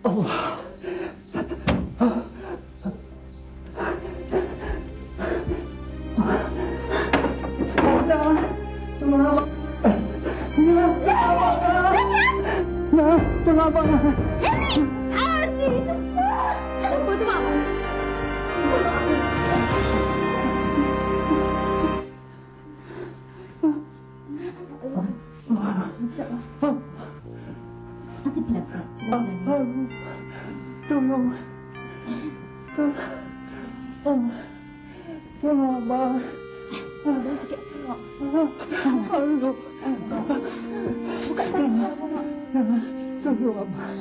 Allah. Tengah abang. Aziz, cepat. Apa tu, Mak? Tolong abang. Abang sikit tengok. Aduh. Buka tangan abang, Mak. Tolong abang.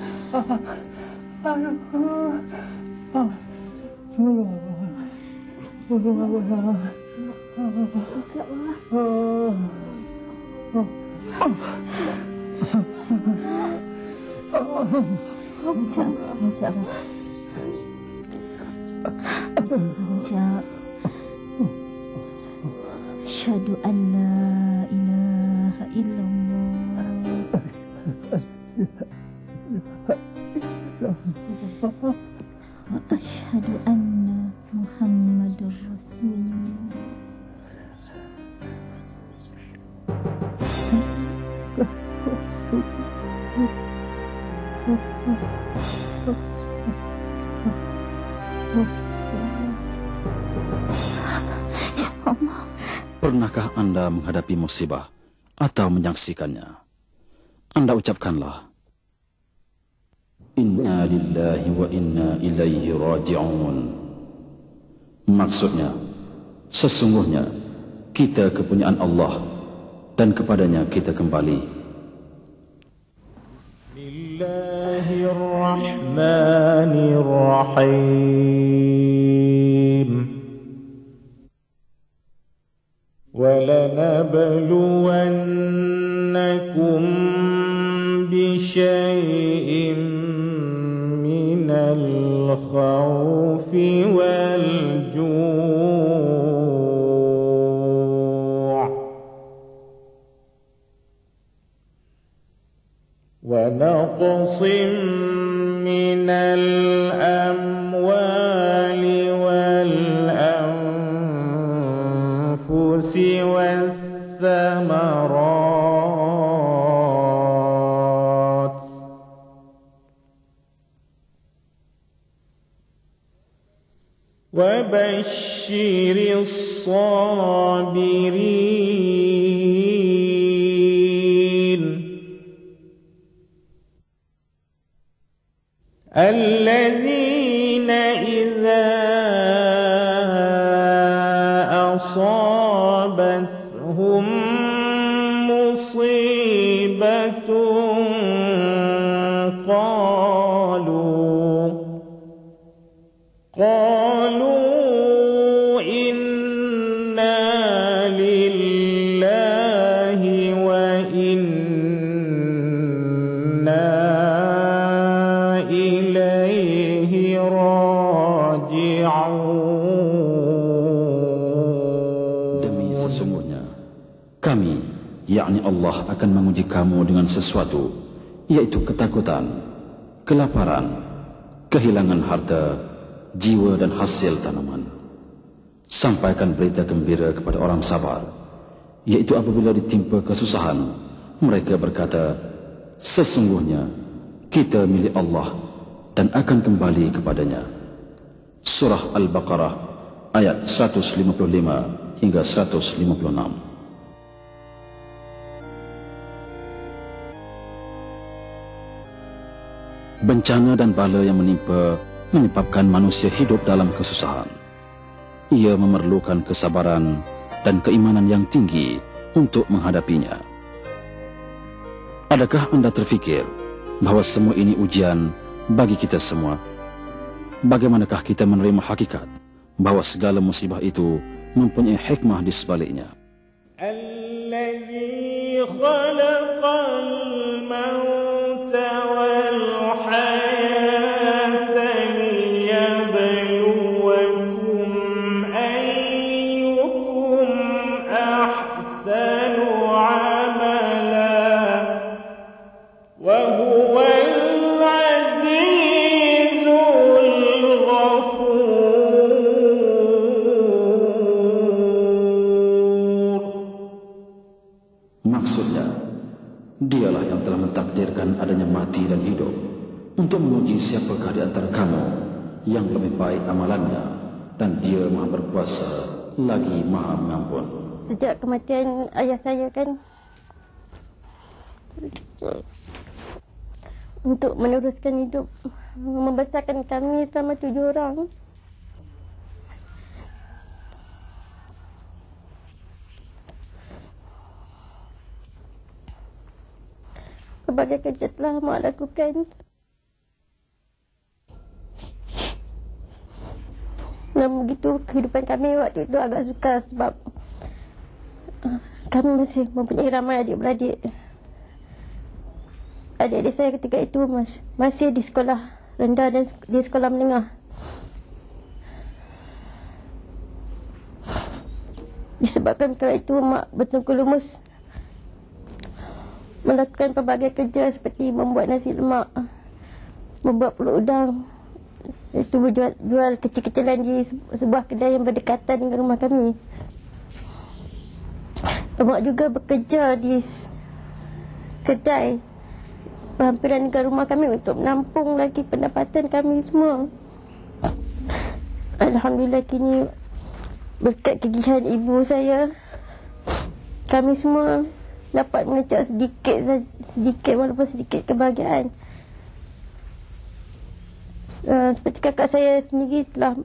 Tolong abang. Tolong abang. Sekejap, Mak. Sekejap, Mak. Sekejap. Asyhadu an la ilaha illallah. Wa asyhadu anna Muhammadar Rasulullah. Pernahkah Anda menghadapi musibah atau menyaksikannya? Anda ucapkanlah, Inna lillahi wa inna ilaihi raji'un. Maksudnya, sesungguhnya kita kepunyaan Allah dan kepadanya kita kembali. Bismillahirrahmanirrahim. وَلَنَبْلُوَنَّكُمْ بِشَيْءٍ مِّنَ الْخَوْفِ وَالْجُوعِ وَنَقْصٍ مِّنَ الْأَمْوَالِ وَالْأَنفُسِ والثمرات وبشر الصابرين الذين إذا أصابتهم مصيبة قالوا إنا لله وإنا إليه راجعون. Demi sesungguhnya kami, yakni Allah, akan menguji kamu dengan sesuatu, yaitu ketakutan, kelaparan, kehilangan harta, jiwa dan hasil tanaman. Sampaikan berita gembira kepada orang sabar, yaitu apabila ditimpa kesusahan, mereka berkata, sesungguhnya kita milik Allah dan akan kembali kepadanya. Surah Al-Baqarah ayat 155 hingga 156. Bencana dan bala yang menimpa menyebabkan manusia hidup dalam kesusahan. Ia memerlukan kesabaran dan keimanan yang tinggi untuk menghadapinya. Adakah Anda terfikir bahawa semua ini ujian bagi kita semua? Bagaimanakah kita menerima hakikat bahawa segala musibah itu mempunyai hikmah di sebaliknya? Alladzi khalaqal mauta wal hayata liyabluwakum ayyukum ahsanu amala wa huwal azizul untuk menguji siapakah di antara kamu yang lebih baik amalannya, dan Dia Maha Berkuasa lagi Maha Mengampun. Sejak kematian ayah saya kan, untuk meneruskan hidup, membesarkan kami selama 7 orang. Berbagai kerja telah mak lakukan. Dan begitu kehidupan kami waktu itu agak sukar sebab kami masih mempunyai ramai adik-beradik. Adik-adik saya ketika itu masih di sekolah rendah dan di sekolah menengah. Disebabkan kala itu mak bertungku lumus melakukan pelbagai kerja seperti membuat nasi lemak, membuat pulut udang, itu jual kecil-kecilan di sebuah kedai yang berdekatan dengan rumah kami. Mak juga bekerja di kedai berhampiran dengan rumah kami untuk menampung lagi pendapatan kami semua. Alhamdulillah kini berkat kegigihan ibu saya, kami semua dapat mengecek sedikit walaupun sedikit kebahagiaan. Seperti kakak saya sendiri telah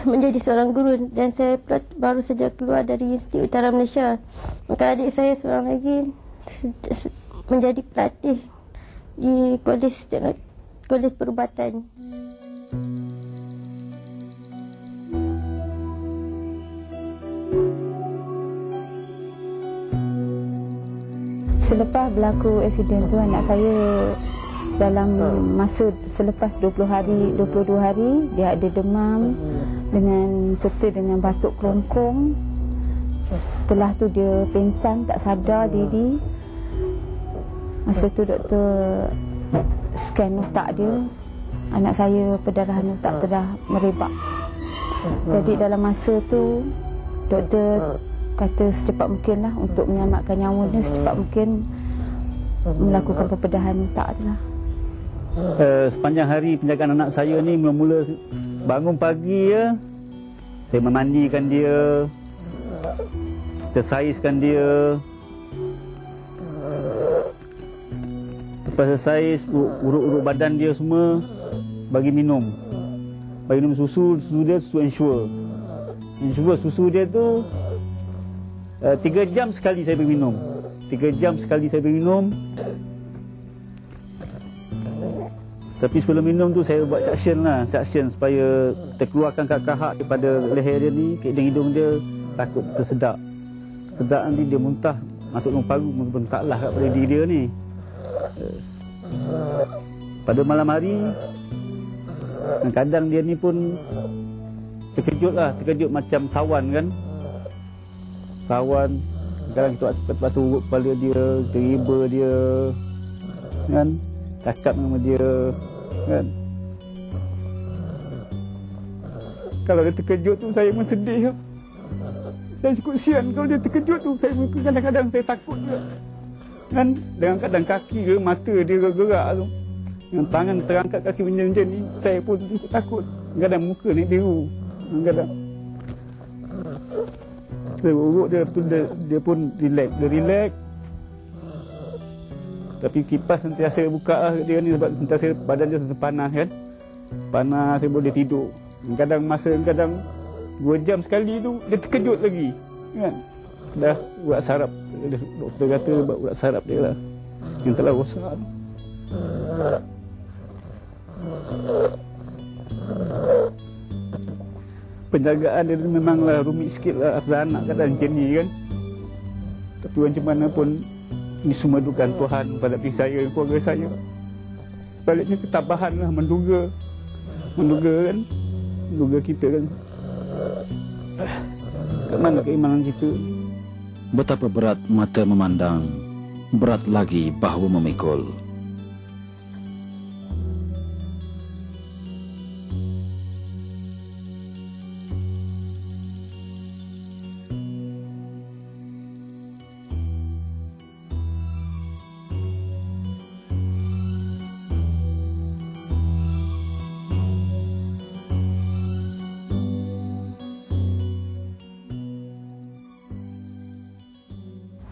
menjadi seorang guru dan saya baru saja keluar dari Universiti Utara Malaysia. Maka adik saya seorang lagi menjadi pelatih di Kolej Perubatan. Selepas berlaku aksiden tu, anak saya dalam masa selepas 22 hari dia ada demam serta dengan batuk kelongkong. Setelah tu dia pingsan, tak sadar diri. Masa tu doktor scan otak dia. Anak saya perdarahan otak telah merebak. Jadi dalam masa tu doktor kata secepat mungkin lah untuk menyelamatkan nyawa dia, secepat mungkin melakukan pembedahan otak tu lah. Sepanjang hari penjagaan anak saya ni, mula-mula bangun pagi ya, saya memandikan dia, exercisekan dia. Lepas selesai, urut-urut badan dia semua, bagi minum susu dia, susu ensure susu dia tu 3 jam sekali saya beri minum. 3 jam sekali saya beri minum. Tapi sebelum minum tu saya buat suction supaya terkeluarkan kahak daripada leher dia ni, ke hidung dia, takut tersedak. Tersedak nanti dia muntah masuk dalam paru, bermasalah pada diri dia ni. Pada malam hari, kadang dia ni pun terkejut macam sawan kan. Sawan, kadang kita cepat urut kepala dia, teriba dia kan, cakap nama dia kan. Kalau dia terkejut tu saya pun sedih lah. Saya cukup sian kalau dia terkejut tu. Saya kadang-kadang saya takut juga kan, dengan kadang kaki ke mata dia gerak tu, dengan tangan terangkat kaki macam ni, saya pun takut. Kadang muka ni biru, kadang saya urut dia, betul dia pun relax. Tapi kipas sentiasa buka lah dia ni, sebab sentiasa badan dia sentiasa panas kan. Panas, saya boleh tidur. Kadang 2 jam sekali tu dia terkejut lagi kan. Dah urat saraf, doktor kata urat saraf dia lah yang telah rosak. Penjagaan dia memanglah rumit sikit lah. Asal anak kadang macam ni kan. Tapi macam mana pun, ini semua dugaan Tuhan pada diri saya dan keluarga saya. Sebaliknya ketabahan lah, menduga kan, menduga kita kan. Kat mana keimanan kita? Betapa berat mata memandang, berat lagi bahu memikul.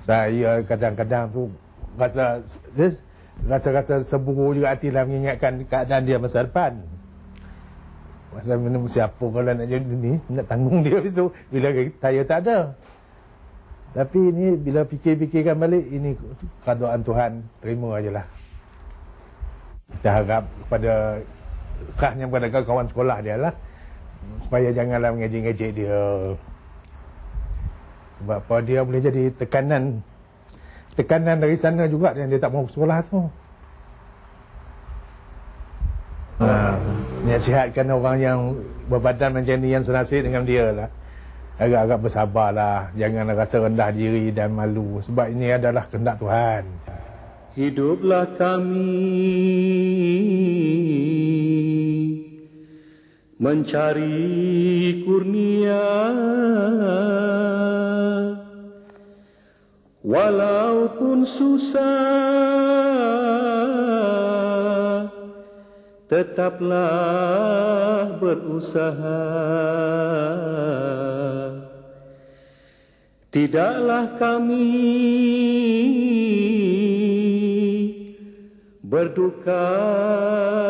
Saya kadang-kadang tu rasa seburu juga hati lah mengingatkan keadaan dia masa depan. Masa mana siapa kalau nak jadi ni, nak tanggung dia besok bila saya tak ada. Tapi ni bila fikir-fikirkan balik, ini keadaan Tuhan, terima ajalah. Kita harap kepada khasnya kepada kawan sekolah dia lah, supaya janganlah mengejek-ngejek dia. Sebab apa, dia boleh jadi tekanan dari sana juga yang dia tak mahu sekolah tu. Nasihatkan orang yang berbadan macam ni, yang senasib dengan dia lah, agak-agak bersabarlah, jangan rasa rendah diri dan malu, sebab ini adalah kehendak Tuhan. Hiduplah kami mencari kurnia, walaupun susah, tetaplah berusaha. Tidaklah kami berduka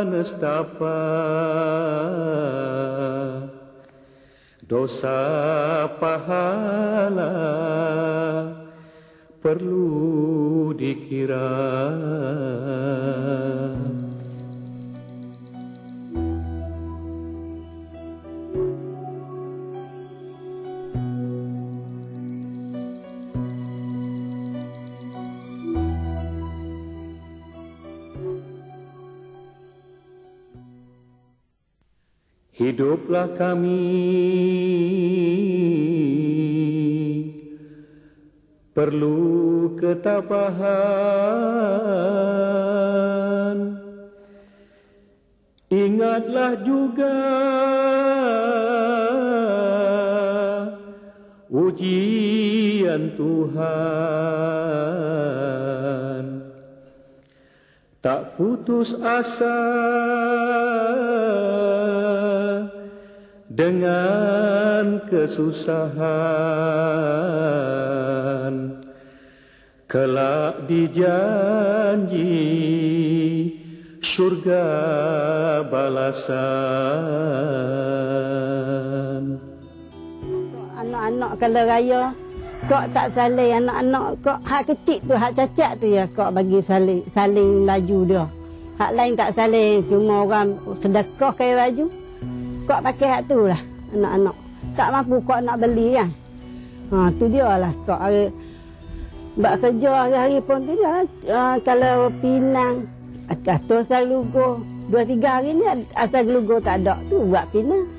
nestapa, dosa pahala perlu dikira. Hiduplah kami perlu ketabahan. Ingatlah juga ujian Tuhan. Tak putus asa dengan kesusahan, kelak dijanji syurga balasan. Anak-anak kalau raya, kok tak saling anak-anak, kok hak kecil tu, hak cacat tu ya, kok bagi saling baju dia. Hak lain tak saling, cuma orang sedekah kain baju. Kok pakai hak tu lah anak-anak. Tak mampu kok nak beli kan. Tu dia lah. Kok buat kerja hari-hari pun tu dia lah. Kalau pinang, atur asal lugo. 2-3 hari ni asal lugo tak ada. Tu buat pinang.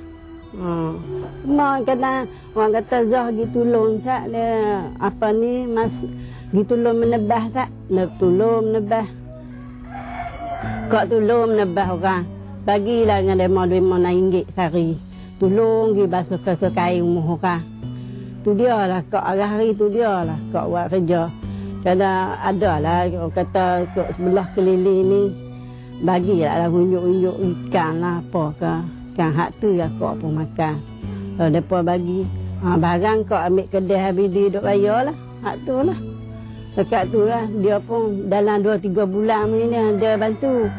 Cuma kena orang kata Zah pergi tolong tak. Dia, apa ni, pergi tolong menebah tak. Tolong menebah. Kok tolong menebah orang. Bagilah dengan RM5 sehari. Tolong pergi basuh kain rumah orang. Tu dia lah, kok hari-hari tu dia lah, kok buat kerja. Kadang ada lah, orang kata kok sebelah keliling ni, bagilah unjuk-unjuk ikan lah apa ke. Ikan hak tu ya kok pun makan. Kalau mereka bagi, barang kok ambil kedai habis dia duduk bayar lah. Hak tu lah. Dekat tu lah, dia pun dalam 2-3 bulan ni dia bantu.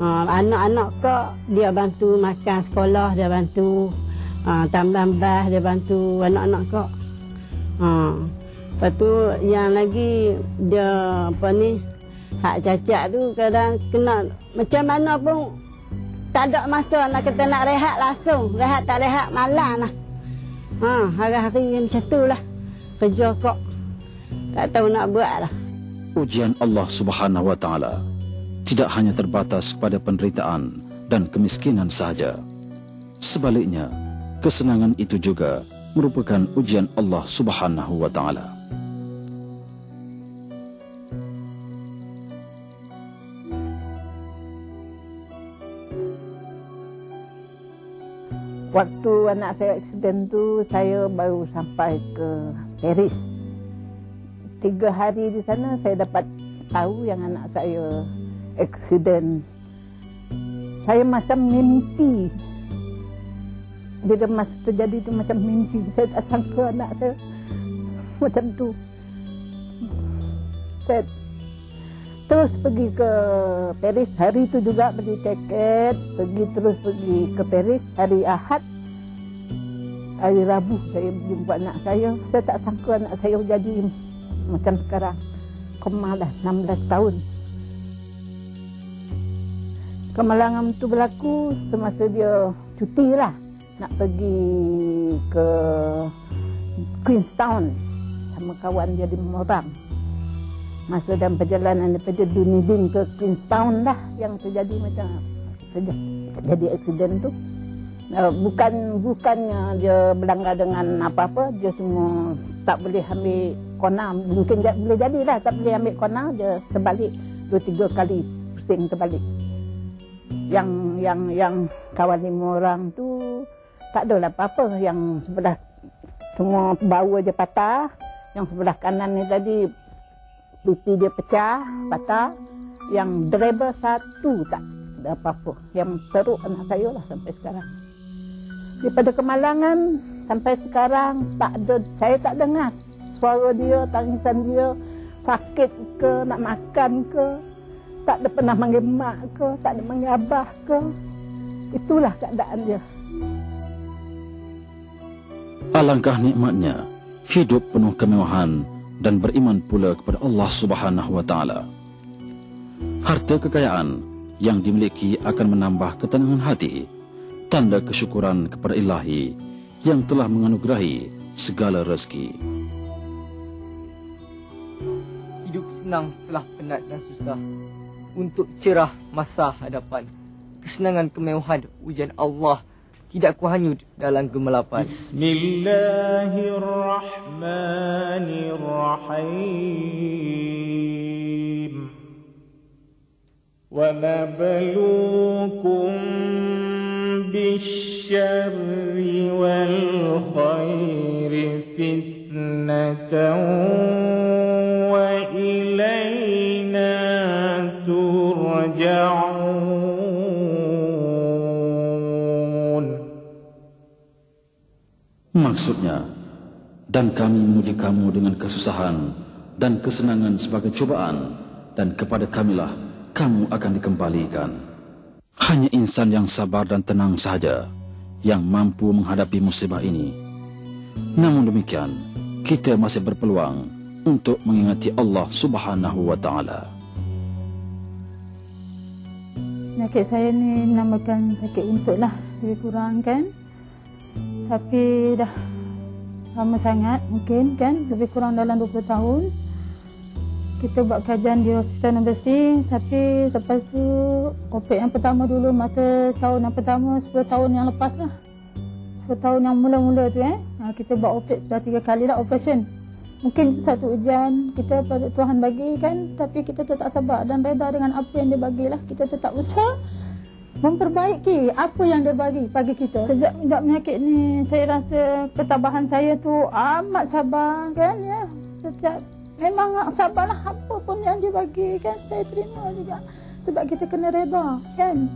Anak-anak kok dia bantu makan sekolah, dia bantu tambah dia bantu anak-anak kok. Lepas tu yang lagi dia apa ni, hak cacat tu kadang kena macam mana pun tak ada masa nak kita nak rehat langsung. Rehat tak rehat malam lah. Hari-hari macam tu lah. Kerja kok tak tahu nak buat lah. Ujian Allah Subhanahu wa Ta'ala tidak hanya terbatas pada penderitaan dan kemiskinan sahaja. Sebaliknya, kesenangan itu juga merupakan ujian Allah Subhanahu wa Ta'ala. Waktu anak saya aksiden tu, saya baru sampai ke Paris. 3 hari di sana saya dapat tahu yang anak saya aksiden. Saya macam mimpi. Bila masa terjadi itu macam mimpi. Saya tak sangka anak saya macam tu. tiket. Terus pergi ke Paris. Hari itu juga beli tiket. Pergi ke Paris hari Ahad. Hari Rabu saya jumpa anak saya. Saya tak sangka anak saya jadi macam sekarang. Kemalah 16 tahun. Kemalangan itu berlaku semasa dia cuti lah. Nak pergi ke Queenstown sama kawan dia di Morang. Masa dalam perjalanan daripada Dunedin ke Queenstown lah yang terjadi macam terjadi aksiden tu. Bukannya dia berlanggar dengan apa-apa, dia semua tak boleh ambil kona. Mungkin boleh jadilah tak boleh ambil kona, dia terbalik 2-3 kali pusing terbalik. Yang kawan 5 orang tu tak adalah apa-apa. Yang sebelah semua bau dia patah. Yang sebelah kanan ni tadi pipi dia pecah, patah. Yang driver satu tak ada apa-apa. Yang teruk anak saya lah sampai sekarang. Daripada kemalangan sampai sekarang tak ada, saya tak dengar suara dia, tangisan dia, sakit ke, nak makan ke. Tak ada pernah manggil mak ke, tak ada manggil abah ke. Itulah keadaan dia. Alangkah nikmatnya hidup penuh kemewahan dan beriman pula kepada Allah Subhanahu wa taala. Harta kekayaan yang dimiliki akan menambah ketenangan hati, tanda kesyukuran kepada Ilahi yang telah menganugerahi segala rezeki. Hidup senang setelah penat dan susah, untuk cerah masa hadapan. Kesenangan kemewahan ujian Allah tidak kuhanyut dalam gemelapan. Bismillahirrahmanirrahim. Wa nabluukum bisyarri wal khairi fitnatan wa ilayna turja'un. Maksudnya, dan kami menguji kamu dengan kesusahan dan kesenangan sebagai cobaan, dan kepada kamilah kamu akan dikembalikan. Hanya insan yang sabar dan tenang saja yang mampu menghadapi musibah ini. Namun demikian, kita masih berpeluang untuk mengingati Allah Subhanahu wa taala. Penyakit saya ni namakan sakit untut lah, lebih kurang kan. Tapi dah lama sangat mungkin kan, lebih kurang dalam 20 tahun. Kita buat kajian di Hospital Universiti, tapi lepas tu opek yang pertama dulu, masa tahun yang pertama 10 tahun yang lepas lah. 10 tahun yang mula-mula tu kita buat opek sudah 3 kali lah operation. Mungkin itu satu ujian kita pada Tuhan bagi kan, tapi kita tetap sabar dan reda dengan apa yang dia bagilah. Kita tetap usaha memperbaiki apa yang dia bagi kita. Sejak mendapat penyakit ni, saya rasa ketabahan saya tu amat sabar kan ya. Sejak memang sabarlah apa pun yang dia bagi kan, saya terima juga. Sebab kita kena reda kan.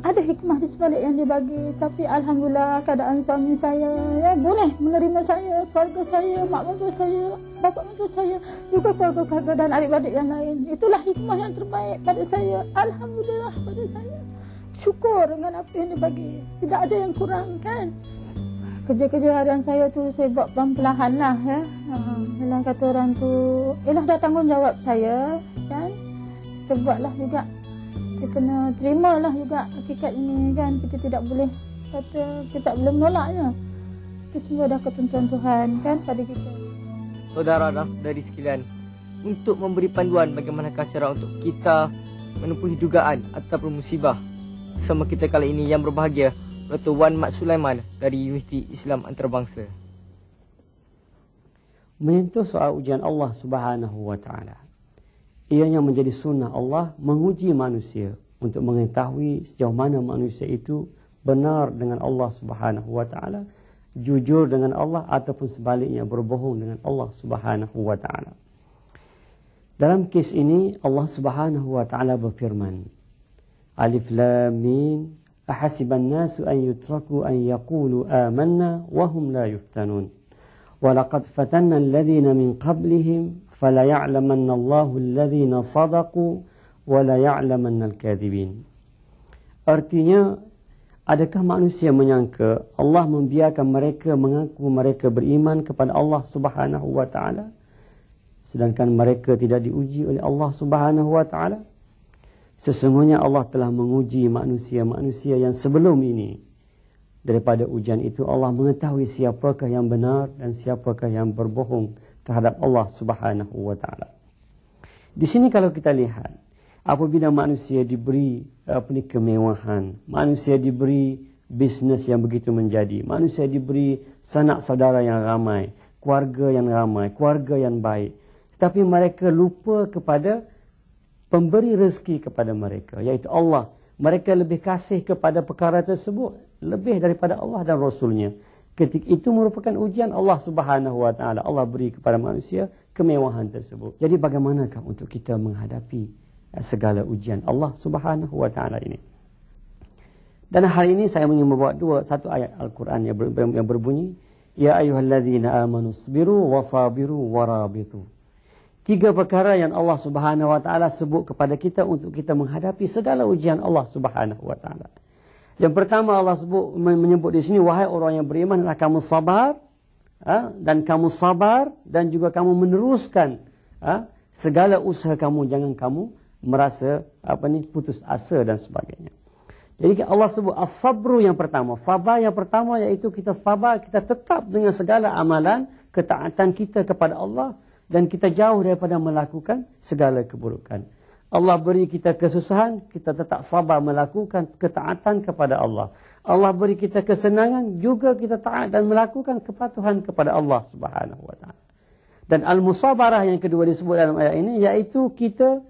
Ada hikmah di sebalik yang dia bagi. Tapi alhamdulillah keadaan suami saya ya boleh menerima saya, keluarga saya, mak mentua saya, bapa mentua saya, juga keluarga-keluarga dan adik-adik yang lain. Itulah hikmah yang terbaik pada saya. Alhamdulillah pada saya. Syukur dengan apa yang dia bagi. Tidak ada yang kurang kan. Kerja-kerja harian saya tu saya buat pelan-pelan lah ya. Yalah kata orang tu, ialah dah tanggungjawab saya kan. Kita buatlah juga. Kita kena terimalah juga hakikat ini kan. Kita tidak boleh kata, kita tak boleh menolaknya. Itu semua dah ketentuan Tuhan kan pada kita. Saudara dan saudari sekalian, untuk memberi panduan bagaimanakah cara untuk kita menempuhi dugaan ataupun musibah, bersama kita kali ini yang berbahagia Dr. Wan Mat Sulaiman dari Universiti Islam Antarabangsa. Menyentuh soal ujian Allah Subhanahu wa taala. Ianya menjadi sunnah Allah menguji manusia untuk mengetahui sejauh mana manusia itu benar dengan Allah Subhanahu wa taala, jujur dengan Allah ataupun sebaliknya berbohong dengan Allah Subhanahu wa taala. Dalam kes ini Allah Subhanahu wa taala berfirman, Alif Lam Mim, ahasiban nasu an yutraku an yaqulu amanna wa hum la yuftanun. Wa laqad fatanna alladhina min qablihim fala ya'lamanna Allahu alladhina sadaqu wa la ya'lamanna al-kadhibin. Artinya, adakah manusia menyangka Allah membiarkan mereka mengaku mereka beriman kepada Allah Subhanahu wa taala sedangkan mereka tidak diuji oleh Allah Subhanahu wa taala? Sesungguhnya Allah telah menguji manusia-manusia yang sebelum ini. Daripada ujian itu Allah mengetahui siapakah yang benar dan siapakah yang berbohong terhadap Allah Subhanahu wa taala. Di sini kalau kita lihat, apabila manusia diberi kemewahan, manusia diberi bisnes yang begitu menjadi, manusia diberi sanak saudara yang ramai, keluarga yang ramai, keluarga yang baik, tetapi mereka lupa kepada pemberi rezeki kepada mereka, iaitu Allah. Mereka lebih kasih kepada perkara tersebut lebih daripada Allah dan Rasulnya. Ketika itu merupakan ujian Allah Subhanahu wa taala. Allah beri kepada manusia kemewahan tersebut. Jadi bagaimanakah untuk kita menghadapi segala ujian Allah Subhanahu wa taala ini? Dan hari ini saya ingin membawa satu ayat Al-Quran yang berbunyi, ya ayyuhalladzina amanu sabiru wasabiru warabitu. 3 perkara yang Allah Subhanahu wa taala sebut kepada kita untuk kita menghadapi segala ujian Allah Subhanahu wa taala. Yang pertama Allah menyebut di sini, wahai orang yang beriman, adalah kamu sabar, dan kamu sabar dan juga kamu meneruskan segala usaha kamu, jangan kamu merasa putus asa dan sebagainya. Jadi Allah sebut as-sabru yang pertama, sabar yang pertama, iaitu kita sabar, kita tetap dengan segala amalan ketaatan kita kepada Allah dan kita jauh daripada melakukan segala keburukan. Allah beri kita kesusahan, kita tetap sabar melakukan ketaatan kepada Allah. Allah beri kita kesenangan, juga kita taat dan melakukan kepatuhan kepada Allah Subhanahu wa taala. Dan al-musabarah yang kedua disebut dalam ayat ini, iaitu kita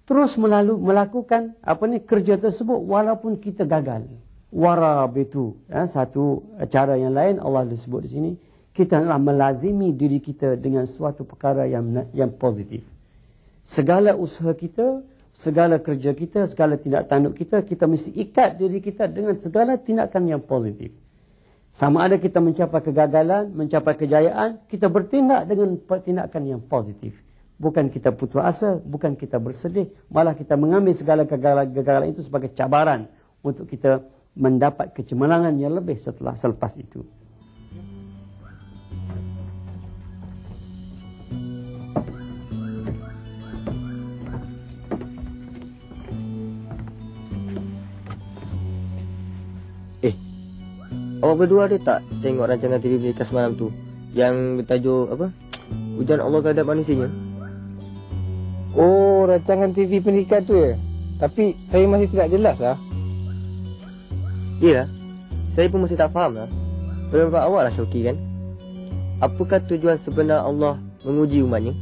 terus melakukan kerja tersebut walaupun kita gagal. Warabitu, satu cara yang lain Allah disebut di sini, kita adalah melazimi diri kita dengan suatu perkara yang positif. Segala usaha kita, segala kerja kita, segala tindak tanduk kita, kita mesti ikat diri kita dengan segala tindakan yang positif. Sama ada kita mencapai kegagalan, mencapai kejayaan, kita bertindak dengan tindakan yang positif. Bukan kita putus asa, bukan kita bersedih, malah kita mengambil segala kegagalan itu sebagai cabaran untuk kita mendapat kecemerlangan yang lebih selepas itu. Awak berdua ada tak tengok rancangan TV mereka semalam tu yang bertajuk ujian Allah terhadap manusianya? Oh, rancangan TV pendidikan tu ya? Tapi saya masih tidak jelas lah. Yelah, saya pun masih tak faham lah. Pendapat awak lah Syauqi kan? Apakah tujuan sebenar Allah menguji umatnya?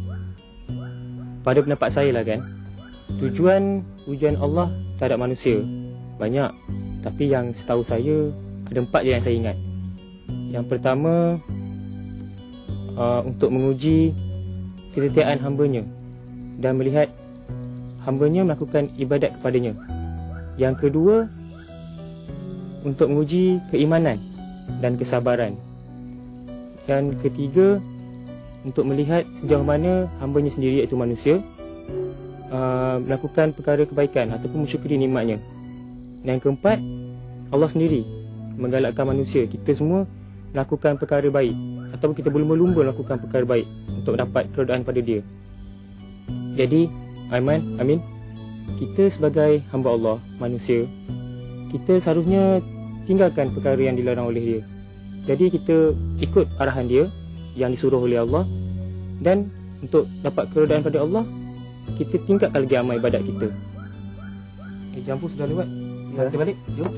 Pada pendapat saya lah kan, tujuan ujian Allah terhadap manusia banyak. Tapi yang setahu saya, ada 4 je yang saya ingat. Yang pertama, untuk menguji kesetiaan hambanya dan melihat hambanya melakukan ibadat kepadanya. Yang kedua, untuk menguji keimanan dan kesabaran. Dan ketiga, untuk melihat sejauh mana hambanya sendiri, iaitu manusia, melakukan perkara kebaikan ataupun mensyukuri nikmatnya. Dan yang keempat, Allah sendiri menggalakkan manusia, kita semua lakukan perkara baik ataupun kita berlumba-lumba lakukan perkara baik untuk dapat keredaan pada dia. Jadi Amin, kita sebagai hamba Allah, manusia, kita seharusnya tinggalkan perkara yang dilarang oleh dia. Jadi kita ikut arahan dia yang disuruh oleh Allah, dan untuk dapat keredaan pada Allah, kita tingkatkan lagi amal ibadat kita. Jam pun sudah lewat. Kita balik, jom.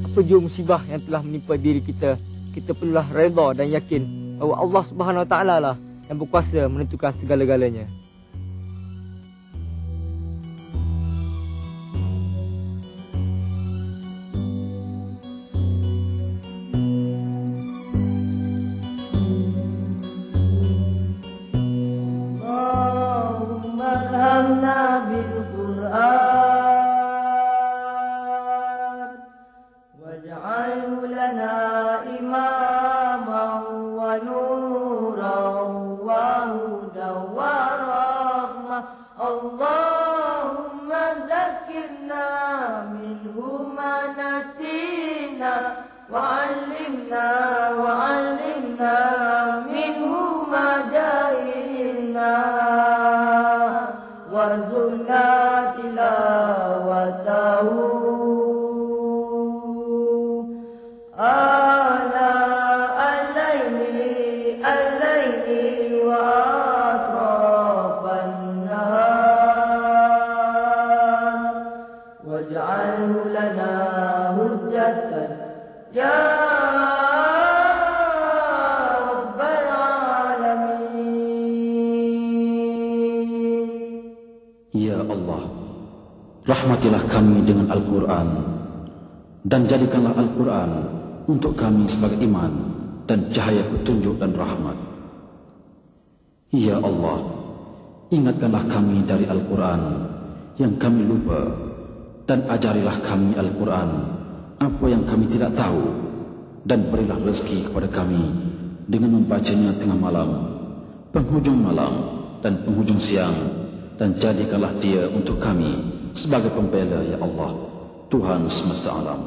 Apa jua musibah yang telah menimpa diri kita, kita perlulah redha dan yakin bahawa Allah Subhanahu Wa Taala lah yang berkuasa menentukan segala-galanya. Allahumma alhamna bil Qur'an waj'alhu lana ذكرنا منه ما نسينا وعلمنا منه ما جهلنا وارزقنا تلاوته آناء الليل وأطراف النهار واجعله لنا حجة يا رب العالمين. Ya Allah, rahmatilah kami dengan Al-Quran dan jadikanlah Al-Quran untuk kami sebagai iman dan cahaya petunjuk dan rahmat. Ya Allah, ingatkanlah kami dari Al-Quran yang kami lupa dan ajarilah kami Al-Quran apa yang kami tidak tahu dan berilah rezeki kepada kami dengan membacanya tengah malam, penghujung malam dan penghujung siang, dan jadikanlah dia untuk kami sebagai pembela, ya Allah, Tuhan semesta alam.